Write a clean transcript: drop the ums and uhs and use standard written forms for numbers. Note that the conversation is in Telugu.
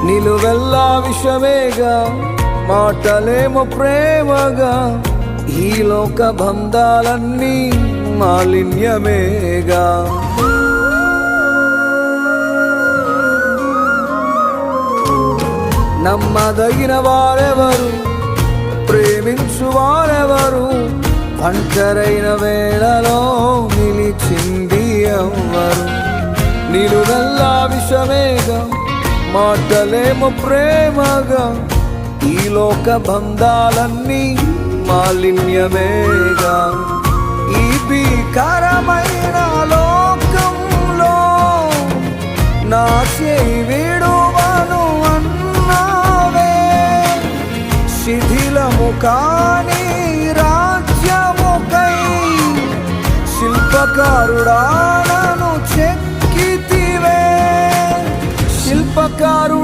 నిలువెల్లా విషమేగా, మాటలేమో ప్రేమగా, ఈ లోక బంధాలన్నీ మాలిన్యమేగా. నమ్మదగిన వారెవరు, ప్రేమించు వారెవరు, ఒంటరైన వేళలో నిలిచింది ఎవ్వరు. నిలువెల్లా విషమేగా, మాటలేమో ప్రేమగా, ఈ లోక బంధాలన్నీ మాలిన్యమేగా. ఈ భీకరమైన లోకంలో నా చేయి విడువను అన్నావే, శిథిలము కాని రాజ్యముకై శిల్పకారుడా నన్ను చెక్కితివే. శిల్పకారుడా